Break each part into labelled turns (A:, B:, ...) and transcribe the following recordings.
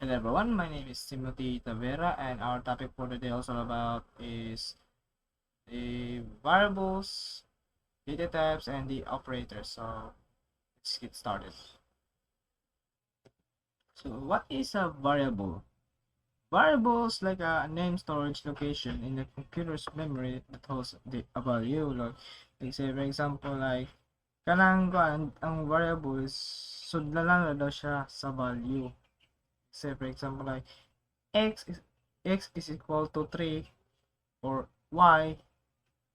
A: Hello everyone, my name is Timothy Tavera and our topic for today also about is the variables, data types, and the operators. So let's get started. So what is a variable? Variables like a name storage location in the computer's memory that holds a value. Like say for example like kanang ang variable is sudlalan na daw siya sa value. Say for example like x is equal to 3 or y.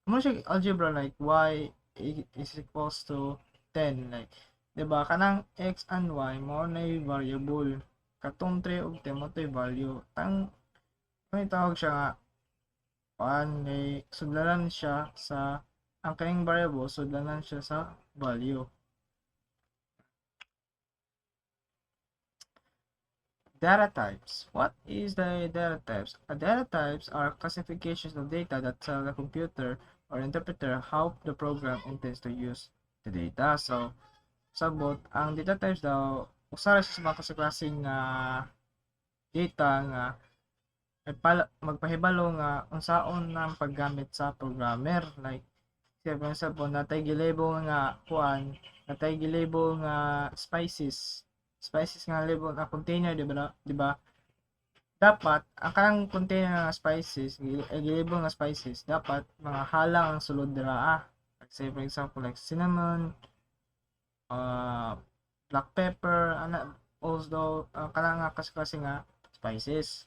A: Mo siya algebra like y is equals to 10 like 'di ba kanang x and y mo na variable katong 3 ug 10 mo value may tawag siya nga may sudlanan siya sa ang kaning variable sudlanan siya sa value. Data types. What is the data types? Data types are classifications of data that tell the computer or interpreter how the program intends to use the data. So, sabot, ang data types daw, usara sa mga klaseng data nga magpahibalo nga unsaon ang paggamit sa programmer. Like, for example, natay gilabel nga kuan, natay gilabel nga spices. Spices nga label na container, di ba? Di ba? Dapat ang kanang container nga spices, gilabel nga spices, dapat mga halang ang sulod dira. Like say for example like cinnamon, black pepper, also kanang nga kasi nga spices.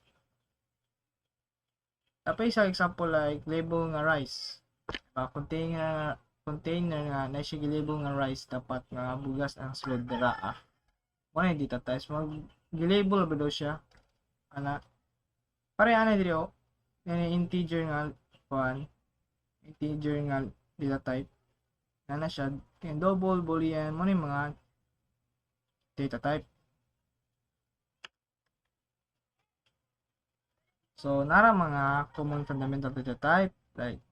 A: Tapos sa example like label nga rice. Container nga na siya gilabel nga rice dapat nga bugas ang sulod dira. Mo na data types mag gilabel ba daw siya ana pare ana diri yan integer nga kuan integer nga data type na siya kay double boolean mo ni mga data type. So nara mga common fundamental data type like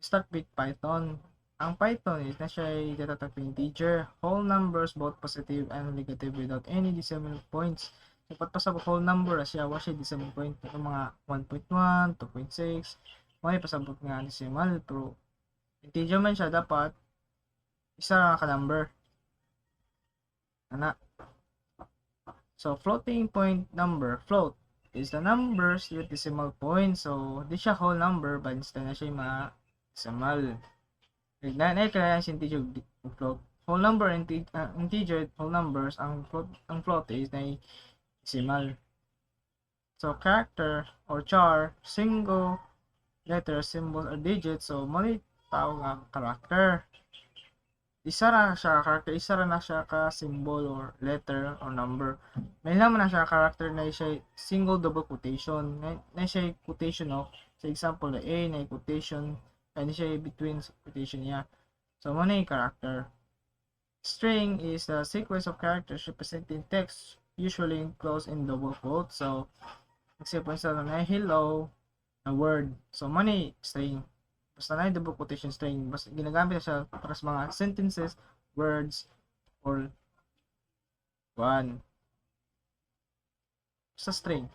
A: start with Python. Ang Python is na siya data type integer, whole numbers both positive and negative without any decimal points. So pasabot whole number siya wa siya decimal point ito mga 1.1, 2.6 may pasabot nga decimal pero integer man siya dapat isa ka number ana. So floating point number, float is the numbers with decimal point. So di siya whole number but instead na siya mga decimal. Na kaya si integer float. Whole number integer whole numbers ang float is na decimal. So character or char, single letter, symbol or digit. So mali tawag nga character. Isa ra siya character, isa ra na siya ka symbol or letter or number. May naman na siya character na siya single double quotation. Na siya quotation no. Sa example na A na quotation and siya between quotation niya. So mo na yung character. String is a sequence of characters representing text usually enclosed in double quotes. So example sa na hello na word. So mo na string. Basta na double quotation string. Basta ginagamit siya para sa mga sentences, words, or one. Sa string.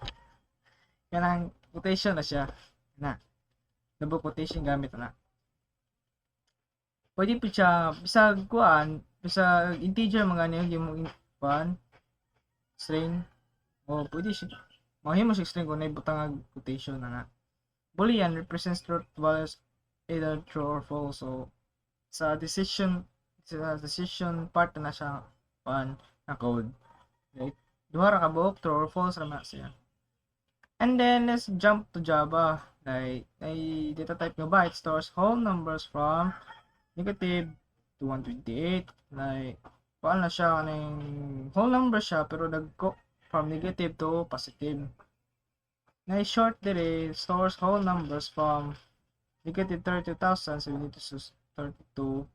A: Kanang quotation na siya. Na. Double quotation gamit na. Pwede po siya, bisag kuan, bisag integer mga niyo mo kuan, string. O pwede siya. Mahimo siya string kung naibutang quotation na. Boolean represents truth values either true or false. So sa decision part na siya kuan na code. Right? Duha ra ka buok true or false ra na siya. And then let's jump to Java. Like data type nga byte stores whole numbers from negative to 128. Like kuan na siya kaning whole number siya pero nagko from negative to positive. Na short dire stores whole numbers from negative 32,732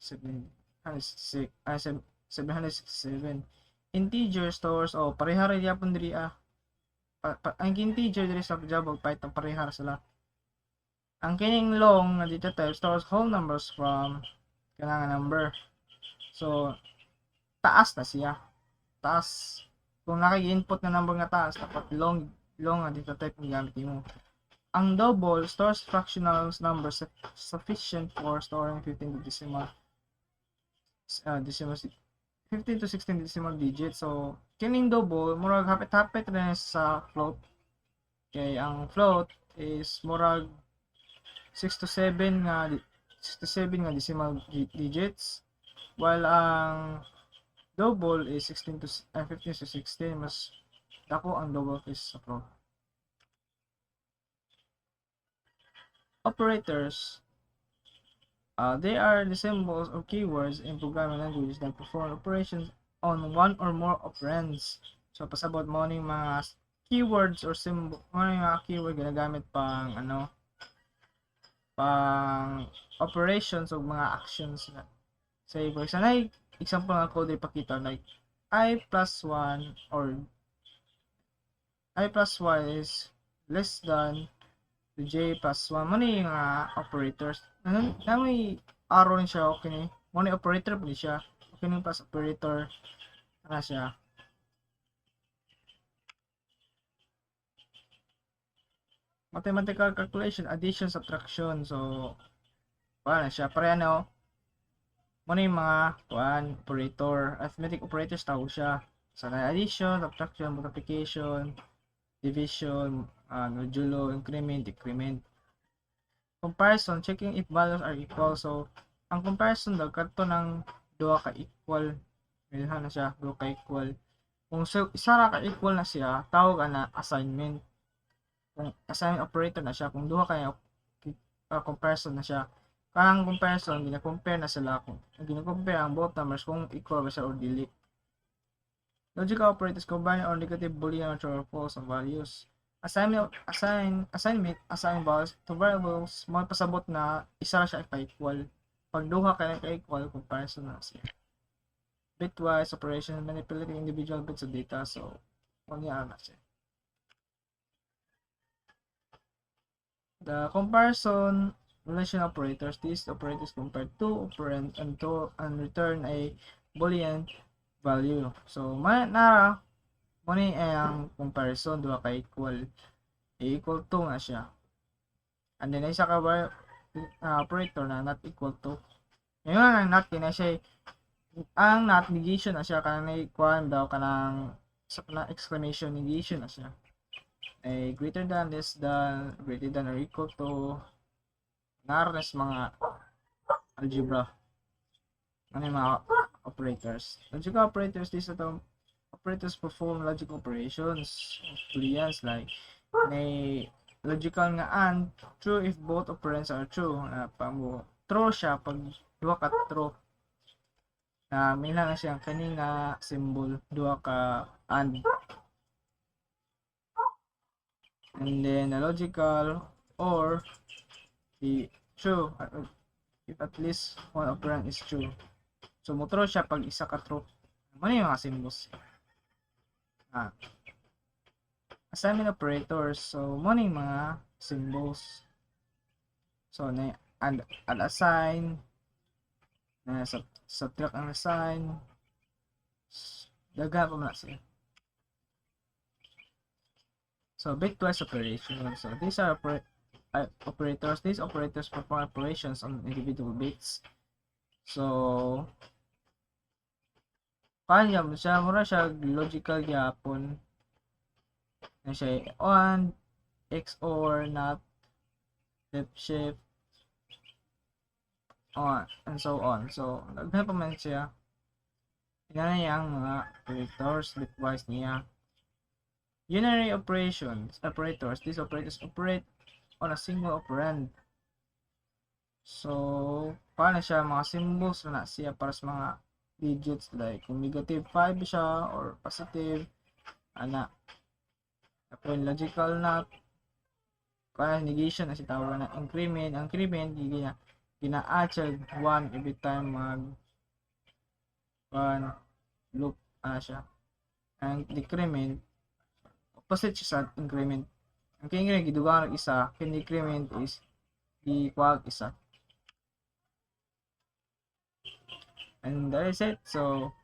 A: 767. Integer stores pareha ra gyapon diri ang integer diri sa Java ug Python pareha sila. Ang kining long na data type stores whole numbers from kanang number. So taas na siya. Taas kung naka-input na number nga taas, dapat long nga data type ang gamit mo. Ang double stores fractional number sufficient for storing 15 decimal 15 to 16 decimal digits. So kining double murag hapit-hapit rin sa float. Kay ang float is murag 6 to 7 nga 67 nga decimal digits, while ang double is 16 to 15 to 16. Mas dako ang double case sa float. Operators, they are the symbols or keywords in programming languages that perform operations on one or more operands. So pasabot mo ning mga keywords or symbol, mga keyword ginagamit pang pang operations o mga actions na. Say for example nga code ipakita like I plus 1 or I plus y is less than j plus 1. Muna yung operators. Na may arrow rin siya. Okay ni. Muna yung operator pa siya. Okay ni plus operator. Ano siya. Mathematical calculation, addition, subtraction. So, paano siya? Pareha na muna yung mga operator. Arithmetic operators tawag siya. So, addition, subtraction, multiplication, division, modulo, increment, decrement. Comparison, checking if values are equal. So, ang comparison daw kadto ng duha ka equal. Milhan na siya, duha ka equal. Kung isa ra ka equal na siya, tawag na assignment. Kung assignment operator na siya, kung duha ka comparison na siya. Karang comparison, gina-compare na sila. Kung gina-compare ang both numbers kung equal ba siya or dili. Logical operators combine or negative boolean or true or false ang values. Assign values to variables, mo pasabot na isa ra siya ka-equal. Pag duha ka ka-equal, comparison na siya. Bitwise operation, manipulating individual bits of data. So, kunya na siya. The comparison relation operators, these operators compare two operands and return a boolean value. So, nara muna ang comparison, duha ka equal. Equal to nga siya. And then, isa ka ba operator na not equal to. Ngayon, ang not na siya, ang not negation na siya, kanang na-equal daw, kanang exclamation negation na siya. Greater than, less than, greater than or equal to, naras mga algebra. Ano yung mga operators. Logical operators, these are operators perform logical operations, booleans like may logical nga and true if both operands are true. True siya pag duha ka true. May lang siya kani nga symbol duha ka and. And then logical or the true if at least one operand is true. So mo true siya pag isa ka true. Ano yung mga symbols? Assignment operators. So, muna yung mga symbols. So, and assign, subtract ang assign, daga pa muna siya. So, bitwise operation. So, these are operators. These operators perform operations on individual bits. So, kanya mo siya, mura siya logical yapon. Na siya on, XOR, not, left shift, on, and so on. So, naghan pa man siya. Tingnan niya ang mga operators, bitwise niya. Unary operators. These operators operate on a single operand. So, paano siya, mga symbols na siya para sa mga digits like kung negative 5 siya or positive ana kung logical na kaya negation na si tawag na increment gina-add siya 1 every time mag loop siya. Ang decrement opposite siya sa increment. Ang kaya gidugang isa kin decrement is di-quag isa. And that is it. So,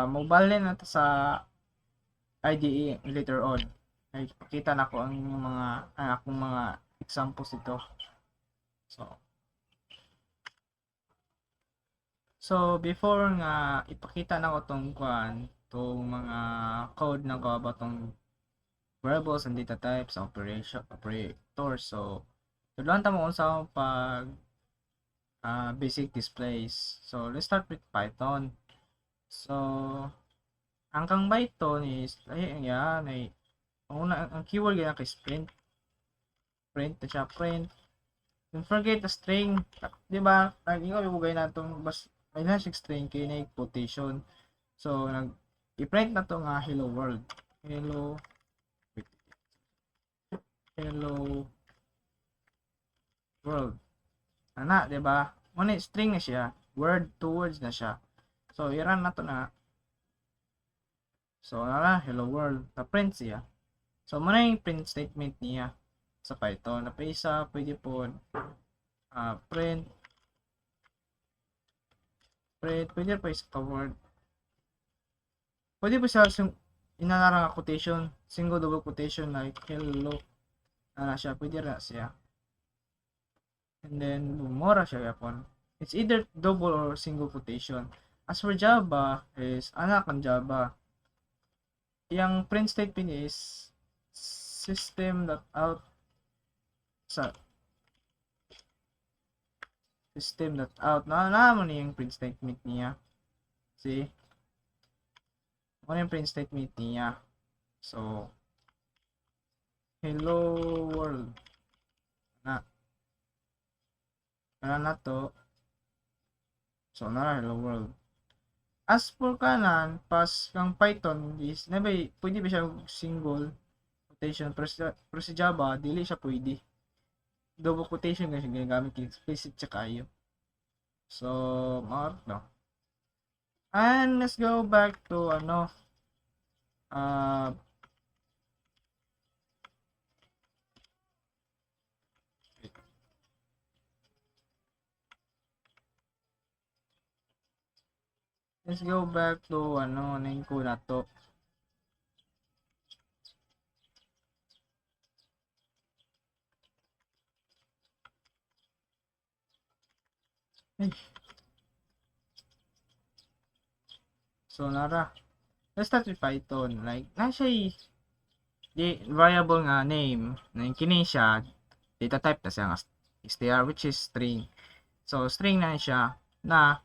A: Mobile na to sa IDE later on. Ay, pakita na ko ang mga akong mga examples ito. So before nga ipakita na ko tong mga code na ko about tong variables and data types, operators. So tudlon ta mo unsa pag basic displays. So let's start with Python. So ang kang Python is ay ang keyword yan kay print na siya, print. Don't forget the string, di ba? Lagi ko ibugay na itong may hash string kay na quotation. So i-print na to nga hello world. Hello world. Ana, di ba? Muna string na siya, word to words na siya. So i-run na to na. So hello world, na print siya. So muna yung print statement niya sa Python. Na isa pwede po print pwede pa isa word. Pwede pa siya inanarang quotation, single double quotation like hello. Siya, pwede na siya. And then mura siya yapon. It's either double or single quotation. As for Java is anak ang Java. Yung print statement is system.out na mo yung print statement niya. See? Ano yung print statement niya? So hello world na to. So hello world. As for kanan pas kang Python is pwede ba siya single quotation pero sa Java dili siya pwede. Double quotation kasi ginagamit yung explicit tsaka kayo. So no. And let's go back to let's go back to nain ko na to. So let's start with Python. Like nasa di variable nga name na kini siya data type na siya nga str which is string. So string na siya na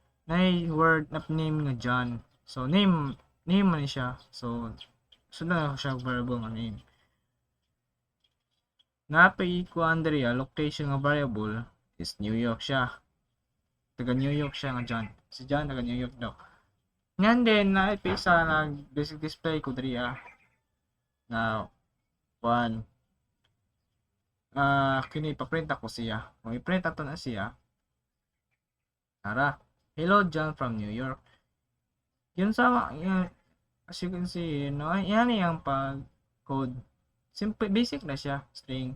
A: word na name nga John. So name man siya. So na siya variable nga name. Napay ko Andrea location nga variable is New York siya. Taga New York siya nga John. Si John taga New York daw. Ngan din na ipisa nag basic display ko diriya. Now kini ipaprint ako siya. Kung i-print ato na siya, hello John from New York. Yun as you can see, yan yung pag code. Simple, basic na siya, string.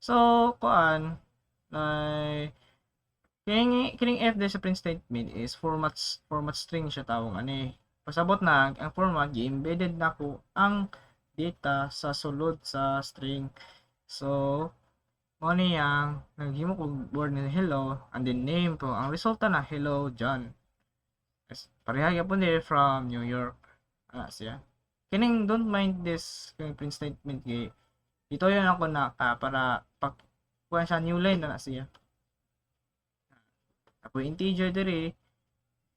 A: So, kining f sa print statement is format string siya tawag pasabot na ang format embedded na ko ang data sa sulod sa string. So mo niyang naghimo ko word na hello and then name po ang resulta na hello John. Pareha gyapon dire from New York siya. Kining don't mind this kining print statement kay ito yun ako na para kuha siya new line na siya. Ako integer dire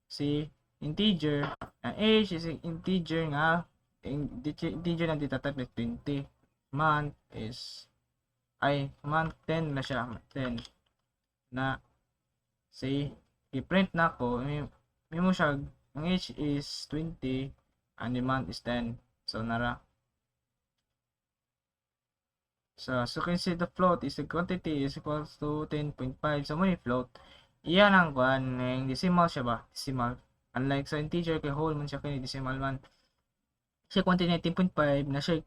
A: si integer age is integer nga integer na data type is 20. Month is month 10 na siya 10 na say i-print na ko mo siya ang age is 20 and the month is 10. So so can see the float is the quantity is equals to 10.5. So may float iyan ang yung decimal siya ba, decimal. Unlike sa integer kay whole man siya kay decimal man. Siya quantity 10.5 na siya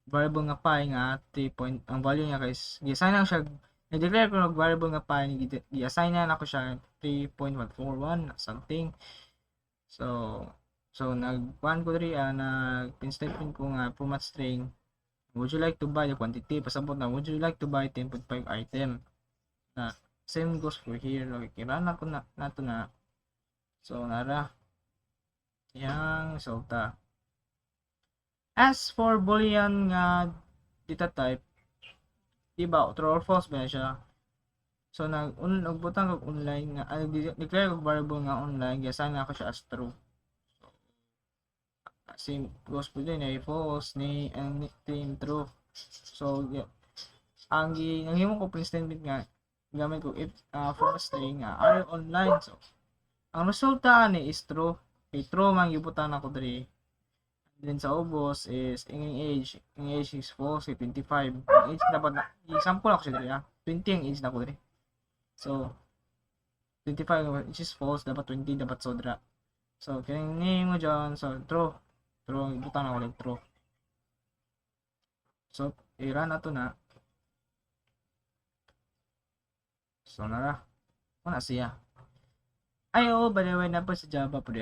A: variable nga pi nga 3 ang value niya guys gi-assign lang siya i-declare ko ng variable nga pi gi-assign na ako siya 3.141 something. So So nag-kuan ko diri nag-print statement ko nga format string. Would you like to buy the quantity? Pasabot na, would you like to buy 10.5 item? Na same goes for here. Okay, kira na ko na nato na. So nara yang resulta. As for boolean nga data type, diba true or false ba siya? So nagbutang kag online nga declare kag variable nga online, gasan na ako siya as true. Same goes po din ay false ni ang team true. So yeah, ang himo ko print statement nga gamit ko if for string are online. So ang resulta ani is true. Kay true man gibutan ako diri. Then sa ubos is ang age is false, 25. Ang age dapat na i-sample ako siya diri 20 ang age na ko diri. So 25 which is false, dapat 20 dapat sodra. So kini mo dyan, so true. True, ibutan ako like true. So i-run ato na. So nara. Wala siya. Ay oo, by the way na po si Java po di.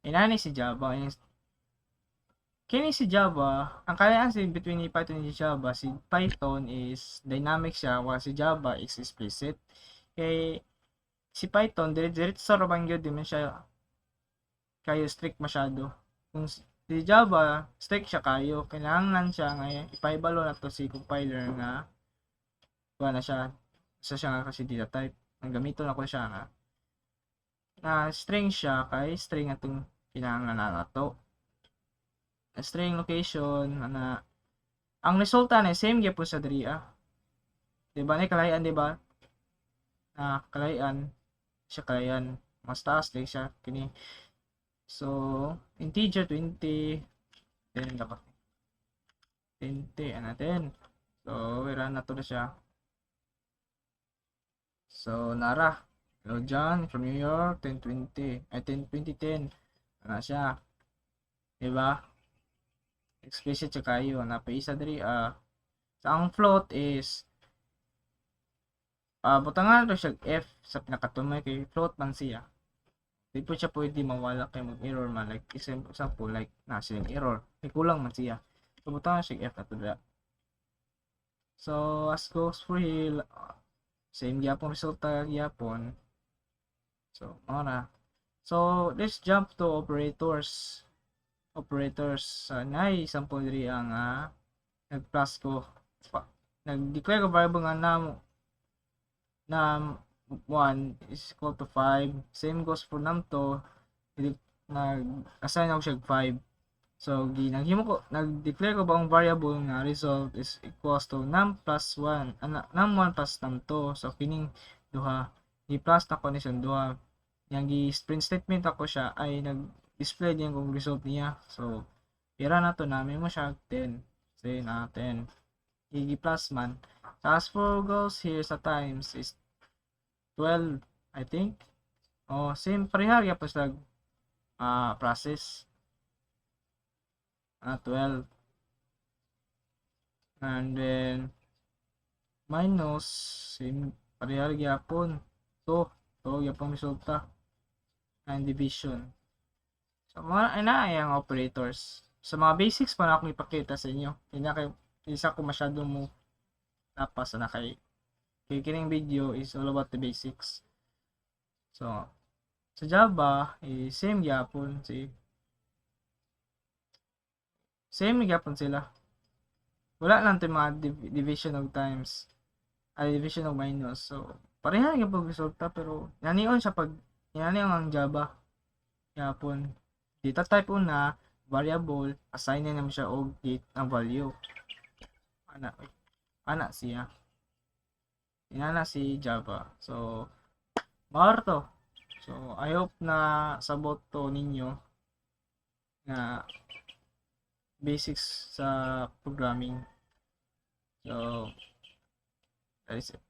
A: Inani si Java. Kini si Java, ang kayaan si between ni Python and Java, si Python is dynamic siya, while si Java is explicit. Kay si Python, diretso sa rabang yun, di man siya kayo strict masyado. Kung si Java, strict siya kayo, kailangan siya ngayon, ipaibalo na to si compiler nga, kuha na siya, isa siya nga kasi data type, ang gamito na ko siya nga, na string siya, kay string atong kailangan na to. String location na ang resulta na same gyapon sa diri diba ni kalayan diba kalayan siya kalayan mas taas din siya kini so integer 20 then dapat 20 natin so wala na to na siya so nara hello John from New York 1020 ay 10 na siya diba explicit siya kayo napaisa diri so ang float is butangan ito siya F sa pinakatumay kay float man siya di po siya pwede mawala kay mag error man like example like nasa yung error may kulang man siya so butangan siya F na to dira so as goes for here same gyapon resulta gyapon so mara so let's jump to operators nay sample diri ang nag-plus ko nag-declare ko variable nga na 1 is equal to 5 same goes for num2 nag-assign ako siya 5 so naghimo ko nag-declare ko ba ang variable nga result is equals to num plus 1 num1 plus num2 so kining duha i-plus na ko ni siyang duha yang gi-print statement ako siya ay nag-display din kung result niya. So, pira na to namin mo siya 10. Say natin. I-plus man. So, as for goes here sa times is 12, I think. Oh, same parehar ya pa sa process. 12. And then minus same parehar gyapon. So yapon resulta and division. So, mga ang operators. Sa mga basics pa na akong ipakita sa inyo. Isa ko masyado mo tapas na kay kining video is all about the basics. So, sa Java, same gyapon same gyapon sila. Wala lang ito mga division of times. Division of minus. So, pareha yung pag-resulta pero nanion siya ang Java. Yapon. Data type una, variable, assign na naman siya og date ang value. Ana siya. Inana si Java. So, mawar to. So, I hope na sabot to ninyo na basics sa programming. So, that is it.